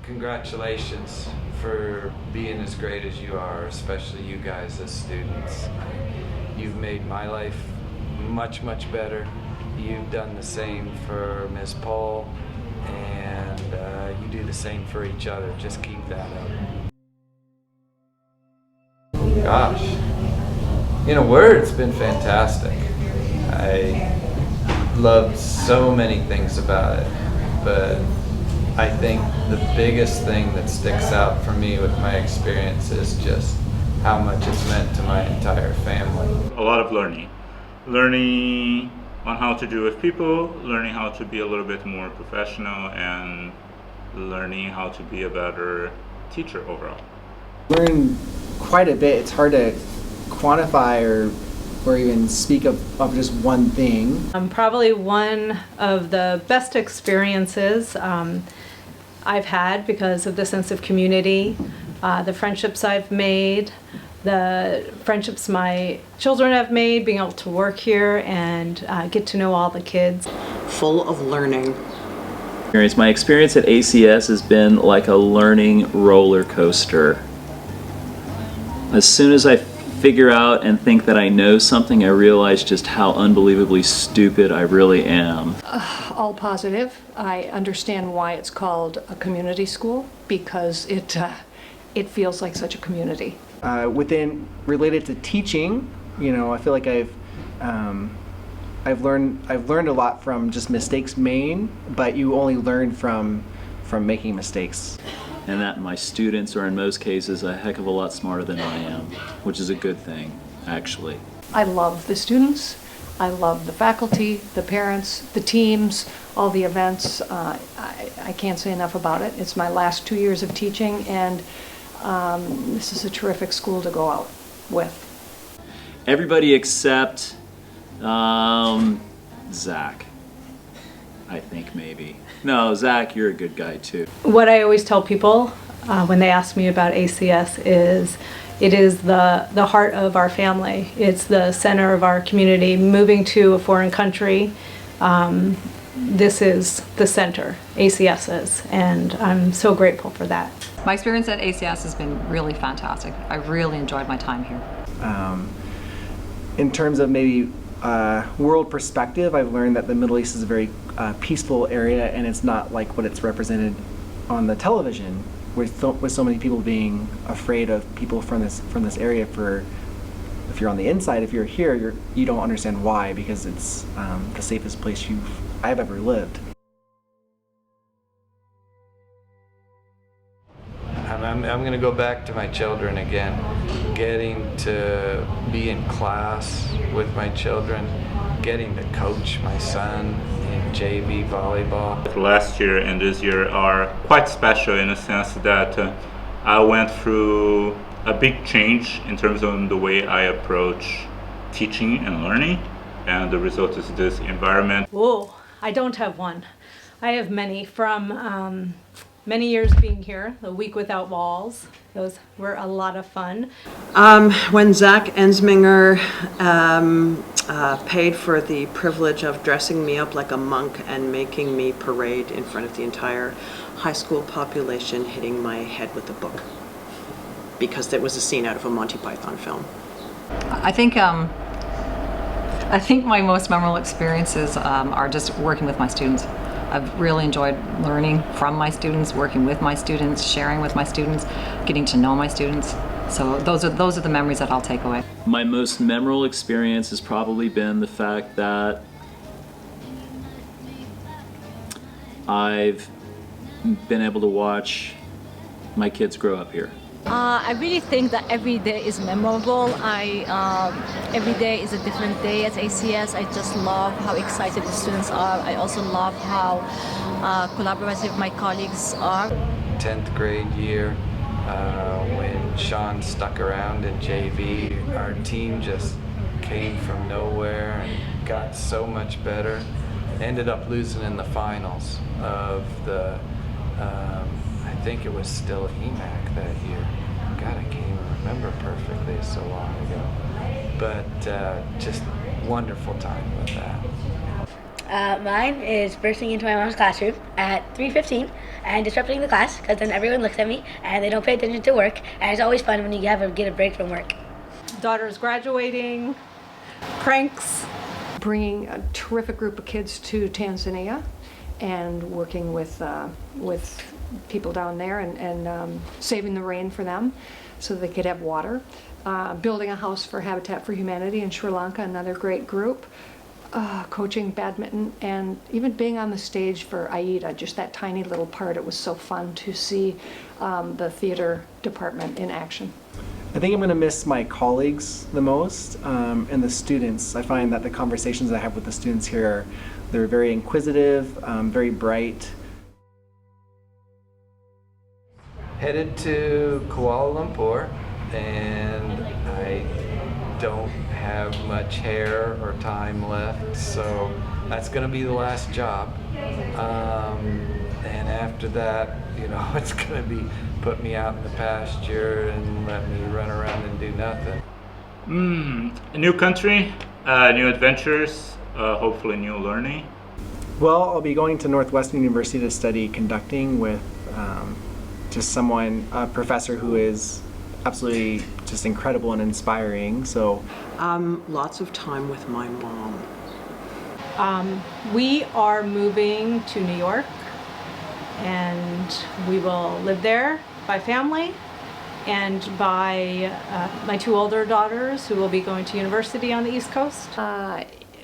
congratulations for being as great as you are, especially you guys as students. You've made my life much, much better. You've done the same for Ms. Paul, and you do the same for each other. Just keep that up. Gosh, in a word, it's been fantastic. I loved so many things about it, but I think the biggest thing that sticks out for me with my experience is just how much it's meant to my entire family. A lot of learning on how to do with people, learning how to be a little bit more professional, and learning how to be a better teacher overall. Learn quite a bit. It's hard to quantify or even speak of just one thing. Probably one of the best experiences I've had because of the sense of community, the friendships I've made, the friendships my children have made, being able to work here and get to know all the kids. Full of learning. My experience at ACS has been like a learning roller coaster. As soon as I figure out and think that I know something, I realize just how unbelievably stupid I really am. All positive. I understand why it's called a community school, because it feels like such a community. Related to teaching, I feel like I've learned a lot from just mistakes made, but you only learn from making mistakes. And that my students are in most cases a heck of a lot smarter than I am, which is a good thing, actually. I love the students. I love the faculty, the parents, the teams, all the events. I can't say enough about it. It's my last 2 years of teaching, and this is a terrific school to go out with. Everybody except Zach, I think maybe. No, Zach, you're a good guy too. What I always tell people when they ask me about ACS is it is the heart of our family. It's the center of our community. Moving to a foreign country, this is the center, ACS is, and I'm so grateful for that. My experience at ACS has been really fantastic. I've really enjoyed my time here. In terms of maybe world perspective, I've learned that the Middle East is a very peaceful area, and it's not like what it's represented on the television, with so many people being afraid of people from this area. If you're on the inside, if you're here, you don't understand why, because it's the safest place I've ever lived. I'm going to go back to my children again. Getting to be in class with my children, getting to coach my son in JV volleyball. Last year and this year are quite special in a sense that I went through a big change in terms of the way I approach teaching and learning, and the result is this environment. Whoa, I don't have one. I have many from many years being here. The Week Without Walls, those were a lot of fun. When Zach Ensminger paid for the privilege of dressing me up like a monk and making me parade in front of the entire high school population, hitting my head with a book, because that was a scene out of a Monty Python film. I think my most memorable experiences are just working with my students. I've really enjoyed learning from my students, working with my students, sharing with my students, getting to know my students. So those are the memories that I'll take away. My most memorable experience has probably been the fact that I've been able to watch my kids grow up here. I really think that every day is memorable. Every day is a different day at ACS. I just love how excited the students are. I also love how collaborative my colleagues are. 10th grade year, when Sean stuck around in JV, our team just came from nowhere and got so much better. Ended up losing in the finals of the I think it was still EMAC that year. God, I can't even remember perfectly, it's so long ago. But just wonderful time with that. Mine is bursting into my mom's classroom at 3:15 and disrupting the class because then everyone looks at me and they don't pay attention to work. And it's always fun when you get a break from work. Daughter's graduating, pranks. Bringing a terrific group of kids to Tanzania and working with people down there and saving the rain for them so they could have water. Building a house for Habitat for Humanity in Sri Lanka, another great group. Coaching badminton, and even being on the stage for AIDA, just that tiny little part. It was so fun to see the theater department in action. I think I'm going to miss my colleagues the most, and the students. I find that the conversations I have with the students here, they're very inquisitive, very bright. Headed to Kuala Lumpur, and I don't have much hair or time left, so that's going to be the last job. And after that, you know, it's going to be put me out in the pasture and let me run around and do nothing. A new country, new adventures, hopefully new learning. Well, I'll be going to Northwestern University to study conducting with just a professor who is absolutely just incredible and inspiring. So Lots of time with my mom. We are moving to New York, and we will live there by family and by my two older daughters who will be going to university on the East Coast.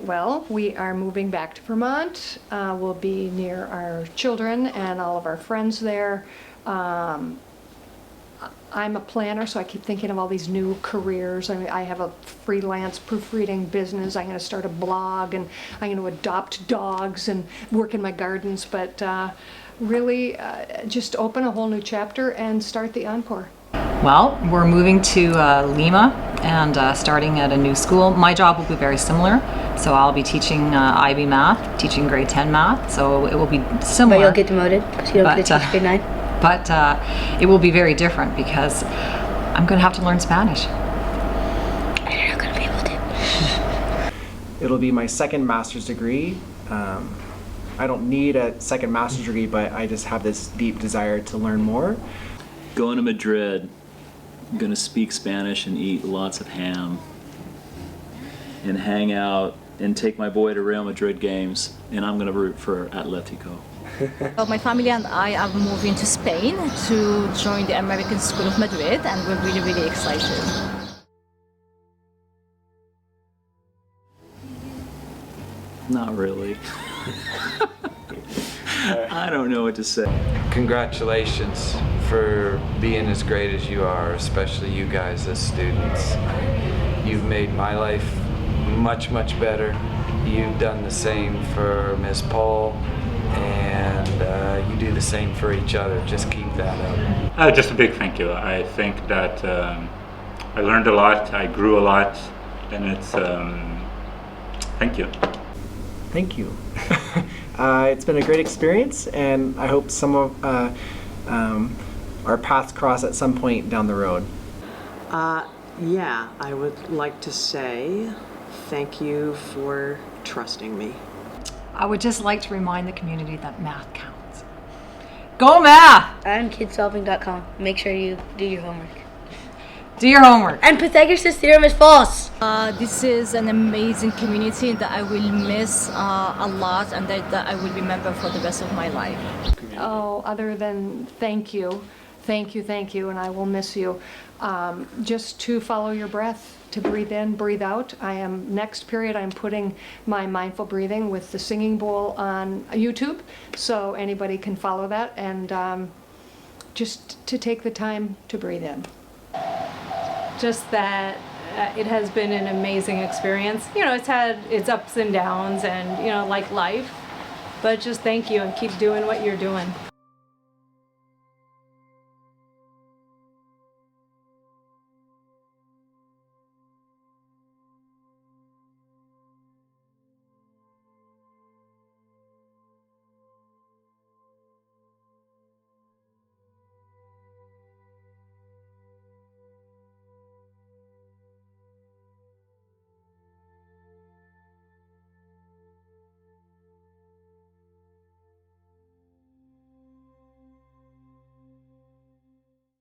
Well, we are moving back to Vermont. We'll be near our children and all of our friends there. I'm a planner, so I keep thinking of all these new careers. I mean, I have a freelance proofreading business. I'm going to start a blog, and I'm going to adopt dogs and work in my gardens. But really, just open a whole new chapter and start the encore. Well, we're moving to Lima and starting at a new school. My job will be very similar. So I'll be teaching IB math, teaching grade 10 math. So it will be similar. But you'll get demoted because you don't get to teach grade 9. But it will be very different because I'm going to have to learn Spanish. And you're not going to be able to. it'll be my second master's degree. I don't need a second master's degree, but I just have this deep desire to learn more. Going to Madrid, I'm going to speak Spanish and eat lots of ham and hang out and take my boy to Real Madrid games, and I'm going to root for Atletico. Well, my family and I are moving to Spain to join the American School of Madrid, and we're really, really excited. Not really. I don't know what to say. Congratulations for being as great as you are, especially you guys as students. You've made my life much, much better. You've done the same for Ms. Paul, and you do the same for each other. Just keep that up. Just a big thank you. I think that I learned a lot, I grew a lot, and it's thank you. Thank you. It's been a great experience, and I hope some of our paths cross at some point down the road. Yeah, I would like to say thank you for trusting me. I would just like to remind the community that math counts. Go math! And kidsolving.com. Make sure you do your homework. Do your homework. And Pythagoras' theorem is false. This is an amazing community that I will miss a lot, and that I will remember for the rest of my life. Oh, other than thank you, and I will miss you. Just to follow your breath, to breathe in, breathe out. Next period, I'm putting my mindful breathing with the singing bowl on YouTube, so anybody can follow that, and just to take the time to breathe in. Just that it has been an amazing experience. You know, it's had its ups and downs, and, you know, like life, but just thank you and keep doing what you're doing.